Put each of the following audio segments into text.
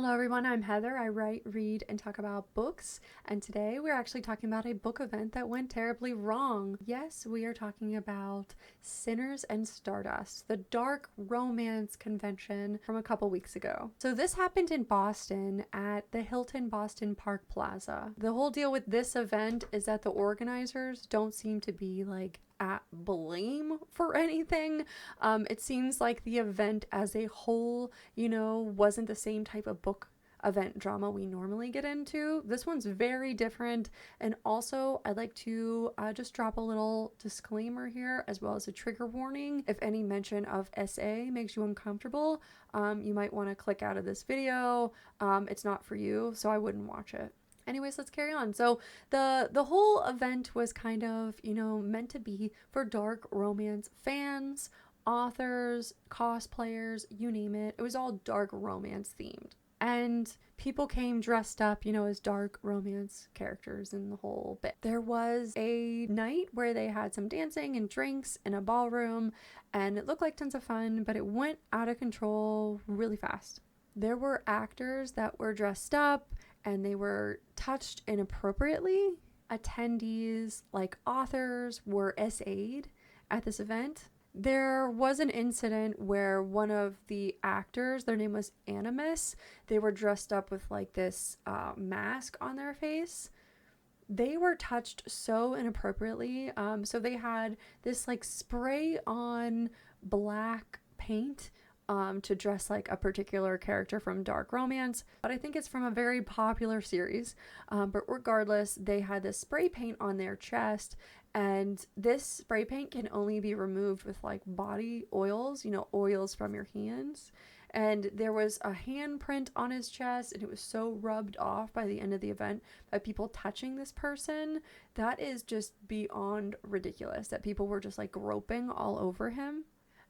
Hello everyone, I'm Heather. I write, read, and talk about books, and today we're actually talking about a book event that went terribly wrong. Yes, we are talking about Sinners and Stardust, the dark romance convention from a couple weeks ago. So this happened in Boston at the Hilton Boston Park Plaza. The whole deal with this event is that the organizers don't seem to be at blame for anything. It seems like the event as a whole, wasn't the same type of book event drama we normally get into. This one's very different. And also, I'd like to just drop a little disclaimer here, as well as a trigger warning. If any mention of SA makes you uncomfortable, you might want to click out of this video. It's not for you, so I wouldn't watch it. Anyways, let's carry on. So the whole event was kind of, meant to be for dark romance fans, authors, cosplayers, you name it. It was all dark romance themed. And people came dressed up, as dark romance characters in the whole bit. There was a night where they had some dancing and drinks in a ballroom, and it looked like tons of fun, but it went out of control really fast. There were actors that were dressed up and they were touched inappropriately. Attendees, like authors, were SA'd at this event. There was an incident where one of the actors, their name was Animus, they were dressed up with this mask on their face. They were touched so inappropriately. So they had this spray on black paint to dress like a particular character from dark romance, but I think it's from a very popular series. But regardless, they had this spray paint on their chest, and this spray paint can only be removed with body oils, oils from your hands. And there was a handprint on his chest, and it was so rubbed off by the end of the event by people touching this person. That is just beyond ridiculous, that people were just groping all over him.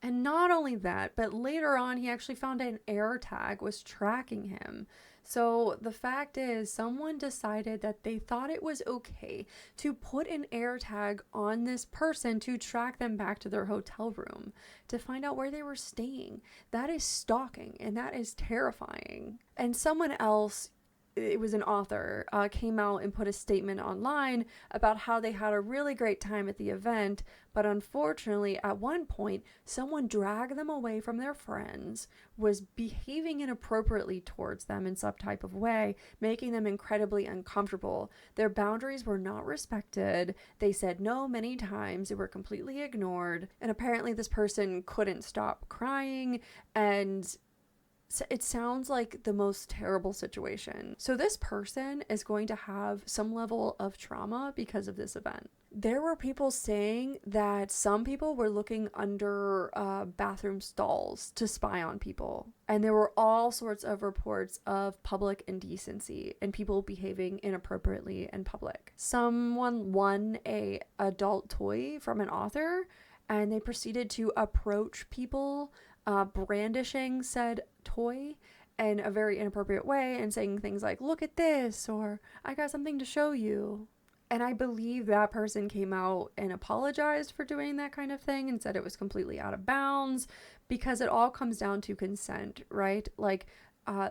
And not only that, but later on, he actually found an air tag was tracking him. So the fact is, someone decided that they thought it was okay to put an air tag on this person to track them back to their hotel room to find out where they were staying. That is stalking, and that is terrifying. And someone else, it was an author, came out and put a statement online about how they had a really great time at the event, but unfortunately at one point someone dragged them away from their friends, was behaving inappropriately towards them in some type of way, making them incredibly uncomfortable. Their boundaries were not respected. They said no many times. They were completely ignored, and apparently this person couldn't stop crying, and it sounds like the most terrible situation. So this person is going to have some level of trauma because of this event. There were people saying that some people were looking under bathroom stalls to spy on people. And there were all sorts of reports of public indecency and people behaving inappropriately in public. Someone won an adult toy from an author, and they proceeded to approach people brandishing said toy in a very inappropriate way and saying things like, "Look at this," or "I got something to show you." And I believe that person came out and apologized for doing that kind of thing and said it was completely out of bounds, because it all comes down to consent, right?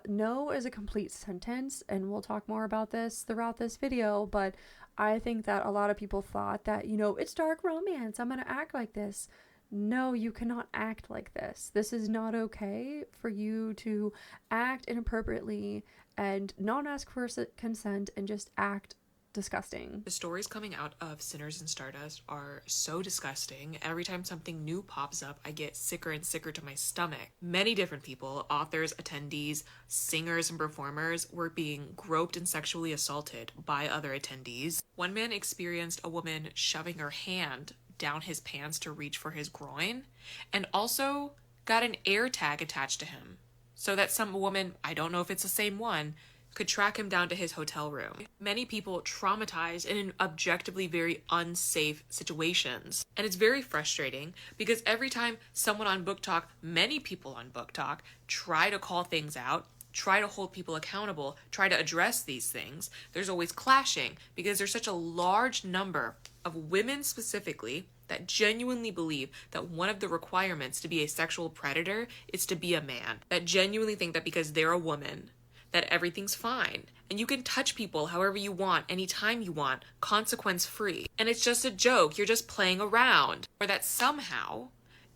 No is a complete sentence, and we'll talk more about this throughout this video, but I think that a lot of people thought that, it's dark romance, I'm gonna act like this. No, you cannot act like this. This is not okay for you to act inappropriately and not ask for consent and just act disgusting. The stories coming out of Sinners and Stardust are so disgusting. Every time something new pops up, I get sicker and sicker to my stomach. Many different people, authors, attendees, singers, and performers were being groped and sexually assaulted by other attendees. One man experienced a woman shoving her hand down his pants to reach for his groin, and also got an air tag attached to him so that some woman, I don't know if it's the same one, could track him down to his hotel room. Many people traumatized in objectively very unsafe situations. And it's very frustrating because every time someone on Book Talk, many people on Book Talk, try to call things out, try to hold people accountable, try to address these things, there's always clashing because there's such a large number of women specifically that genuinely believe that one of the requirements to be a sexual predator is to be a man, that genuinely think that because they're a woman, that everything's fine and you can touch people however you want, anytime you want, consequence free. And it's just a joke, you're just playing around. Or that somehow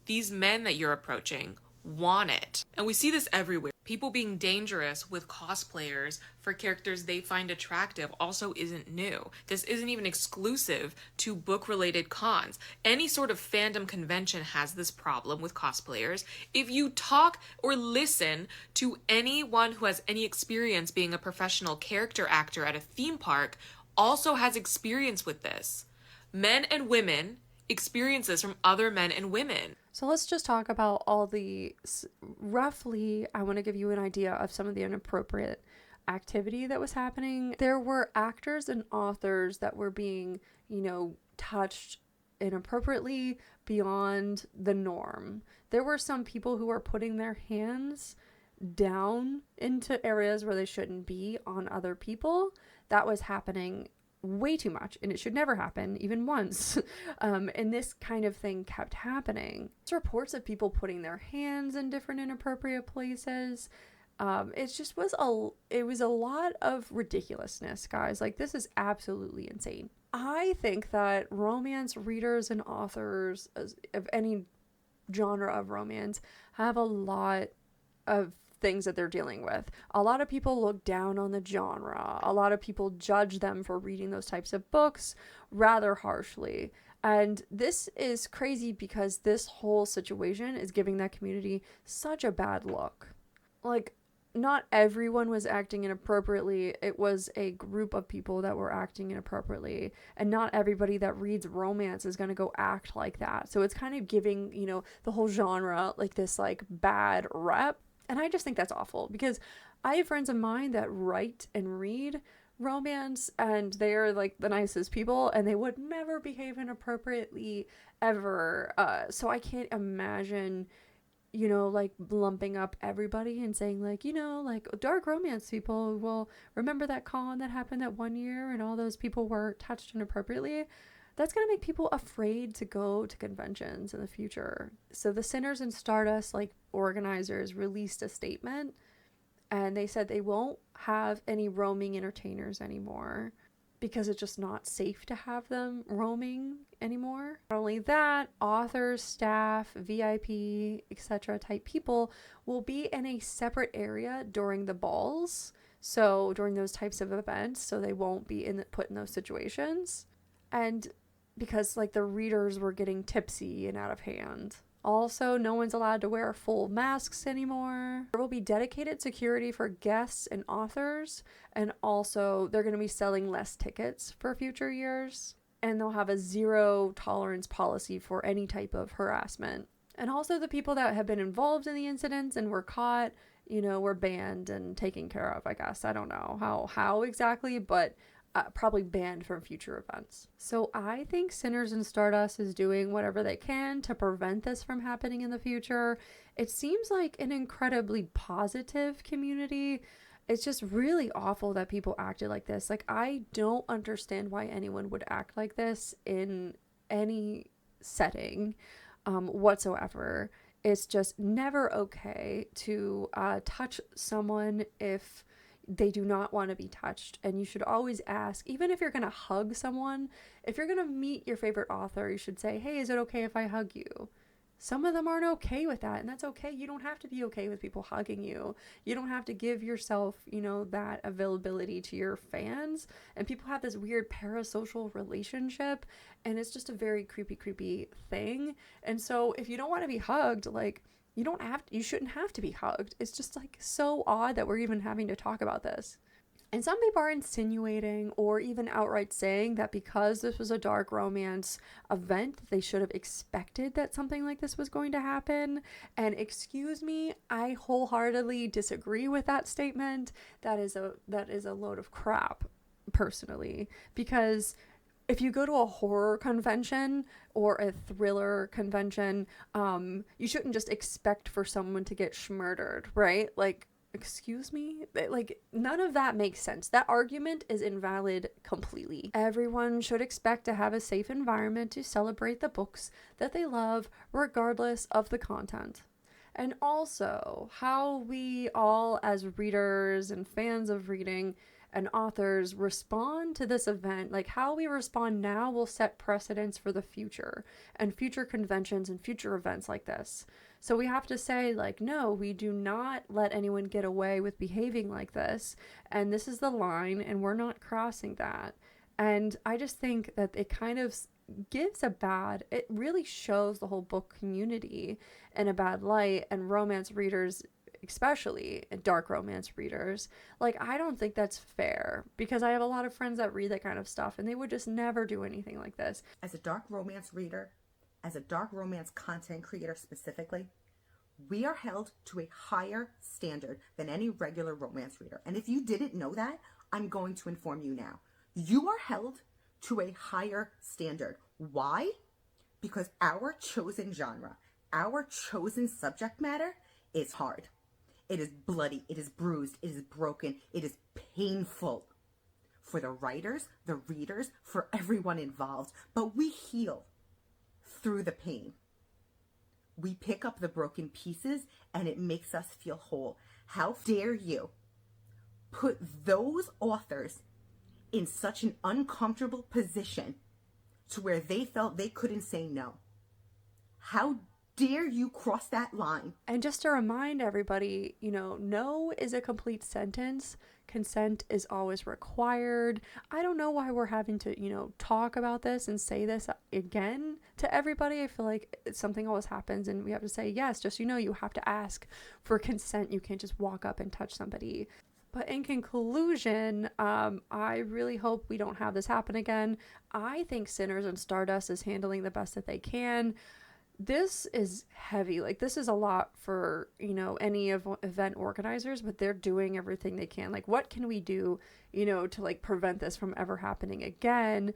these men that you're approaching want it. And we see this everywhere. People being dangerous with cosplayers for characters they find attractive also isn't new. This isn't even exclusive to book-related cons. Any sort of fandom convention has this problem with cosplayers. If you talk or listen to anyone who has any experience being a professional character actor at a theme park, also has experience with this. Men and women experience this from other men and women. So let's just talk about all the roughly, I want to give you an idea of some of the inappropriate activity that was happening. There were actors and authors that were being, touched inappropriately beyond the norm. There were some people who were putting their hands down into areas where they shouldn't be on other people. That was happening way too much, and it should never happen even once. And this kind of thing kept happening. There's reports of people putting their hands in different inappropriate places. It was a lot of ridiculousness, guys. Like, this is absolutely insane. I think that romance readers and authors of any genre of romance have a lot of things that they're dealing with. A lot of people look down on the genre. A lot of people judge them for reading those types of books rather harshly. And this is crazy because this whole situation is giving that community such a bad look. Like, not everyone was acting inappropriately. It was a group of people that were acting inappropriately. And not everybody that reads romance is going to go act like that. So it's kind of giving, the whole genre like this like bad rep. And I just think that's awful because I have friends of mine that write and read romance and they're like the nicest people and they would never behave inappropriately ever. So I can't imagine, like lumping up everybody and saying like, like dark romance people will remember that con that happened that one year and all those people were touched inappropriately. That's going to make people afraid to go to conventions in the future. So the Sinners and Stardust, organizers released a statement and they said they won't have any roaming entertainers anymore because it's just not safe to have them roaming anymore. Not only that, authors, staff, VIP, etc. type people will be in a separate area during the balls. So during those types of events, so they won't be put in those situations. And because the readers were getting tipsy and out of hand. Also, no one's allowed to wear full masks anymore. There will be dedicated security for guests and authors, and also they're going to be selling less tickets for future years. And they'll have a zero tolerance policy for any type of harassment. And also the people that have been involved in the incidents and were caught, were banned and taken care of, I guess. I don't know how exactly, but probably banned from future events. So I think Sinners and Stardust is doing whatever they can to prevent this from happening in the future. It seems like an incredibly positive community. It's just really awful that people acted like this. I don't understand why anyone would act like this in any setting whatsoever. It's just never okay to touch someone if they do not want to be touched. And you should always ask, even if you're going to hug someone, if you're going to meet your favorite author, you should say, hey, is it okay if I hug you? Some of them aren't okay with that, and that's okay. You don't have to be okay with people hugging you. You don't have to give yourself, that availability to your fans. And people have this weird parasocial relationship, and it's just a very creepy thing. And so if you don't want to be hugged, you shouldn't have to be hugged. It's just so odd that we're even having to talk about this. And some people are insinuating or even outright saying that because this was a dark romance event, they should have expected that something like this was going to happen. And excuse me, I wholeheartedly disagree with that statement. That is a load of crap, personally, because if you go to a horror convention or a thriller convention, you shouldn't just expect for someone to get schmurdered, right? Excuse me? None of that makes sense. That argument is invalid completely. Everyone should expect to have a safe environment to celebrate the books that they love, regardless of the content. and also how we all, as readers and fans of reading and authors, respond to this event. Like, how we respond now will set precedents for the future and future conventions and future events like this. So we have to say, like, no, we do not let anyone get away with behaving like this. And this is the line, and we're not crossing that. And I just think that it kind of gives it really shows the whole book community in a bad light, and romance readers, especially dark romance readers. Like, I don't think that's fair, because I have a lot of friends that read that kind of stuff and they would just never do anything like this. As a dark romance reader, as a dark romance content creator specifically, we are held to a higher standard than any regular romance reader. And if you didn't know that, I'm going to inform you now. You are held to a higher standard. Why? Because our chosen genre, our chosen subject matter is hard. It is bloody, it is bruised, it is broken, it is painful for the writers, the readers, for everyone involved. But we heal through the pain. We pick up the broken pieces and it makes us feel whole. How dare you put those authors in such an uncomfortable position to where they felt they couldn't say no? How dare you cross that line? And just to remind everybody, no is a complete sentence. Consent is always required. I don't know why we're having to, talk about this and say this again to everybody. I feel like something always happens and we have to say, yes, just, you have to ask for consent. You can't just walk up and touch somebody. But in conclusion, I really hope we don't have this happen again. I think Sinners and Stardust is handling the best that they can. This is heavy. Like, this is a lot for, any of event organizers, but they're doing everything they can. Like, what can we do, to like prevent this from ever happening again?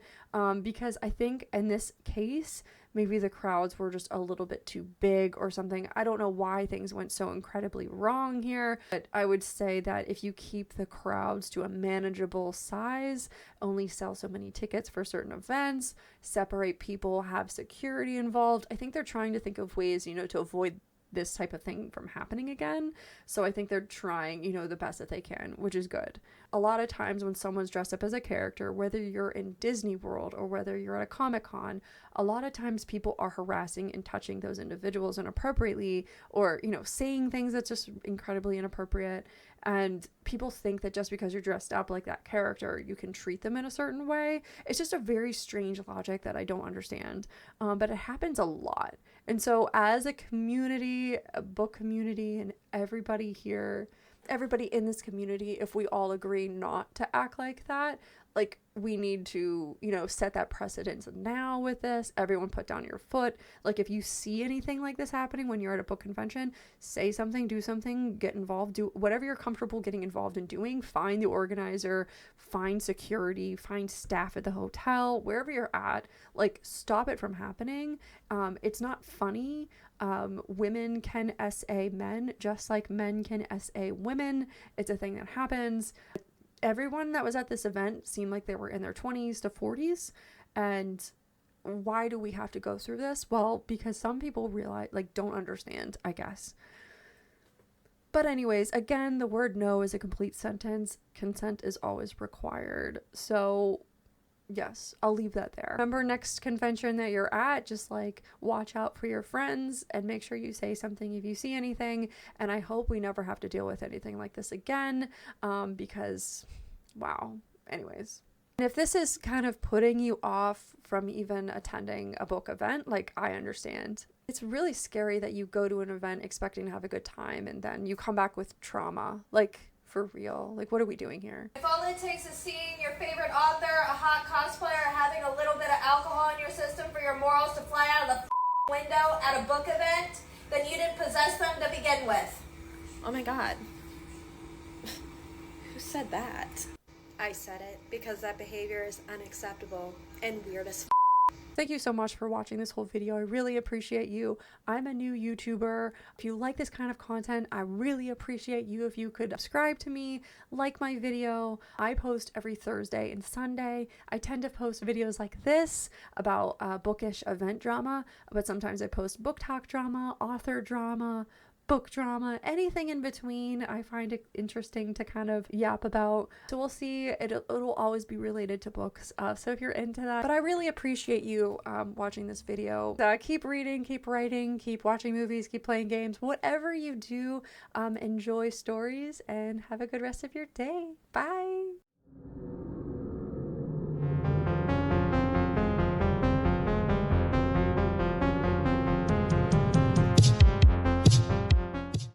Because I think in this case, maybe the crowds were just a little bit too big or something. I don't know why things went so incredibly wrong here, but I would say that if you keep the crowds to a manageable size, only sell so many tickets for certain events, separate people, have security involved. I think they're trying to think of ways, to avoid this type of thing from happening again. So I think they're trying, the best that they can, which is good. A lot of times when someone's dressed up as a character, whether you're in Disney World or whether you're at a Comic-Con, a lot of times people are harassing and touching those individuals inappropriately, or, saying things that's just incredibly inappropriate. And people think that just because you're dressed up like that character, you can treat them in a certain way. It's just a very strange logic that I don't understand. But it happens a lot. And so as a community, a book community, and everybody in this community, if we all agree not to act like that, like, we need to, set that precedence now with this. Everyone put down your foot. Like, if you see anything like this happening when you're at a book convention, say something, do something, get involved, do whatever you're comfortable getting involved in doing. Find the organizer, find security, find staff at the hotel, wherever you're at. Like, stop it from happening. It's not funny. Women can SA men just like men can SA women. It's a thing that happens. Everyone that was at this event seemed like they were in their 20s to 40s. And why do we have to go through this? Well, because some people don't understand, I guess. But anyways, again, the word no is a complete sentence. Consent is always required. So yes, I'll leave that there. Remember, next convention that you're at, just watch out for your friends and make sure you say something if you see anything. And I hope we never have to deal with anything like this again, because wow. Anyways, and if this is kind of putting you off from even attending a book event, I understand. It's really scary that you go to an event expecting to have a good time and then you come back with trauma. For real. What are we doing here? If all it takes is seeing your favorite author, a hot cosplayer, having a little bit of alcohol in your system for your morals to fly out of the window at a book event, then you didn't possess them to begin with. Oh my god. Who said that? I said it because that behavior is unacceptable and weird as Thank you so much for watching this whole video. I really appreciate you. I'm a new YouTuber. If you like this kind of content, I really appreciate you if you could subscribe to me, like my video. I post every Thursday and Sunday. I tend to post videos like this about bookish event drama, but sometimes I post book talk drama, author drama, book drama, anything in between. I find it interesting to kind of yap about. So we'll see. It'll always be related to books. So if you're into that, but I really appreciate you watching this video. Keep reading, keep writing, keep watching movies, keep playing games, whatever you do, enjoy stories and have a good rest of your day. Bye.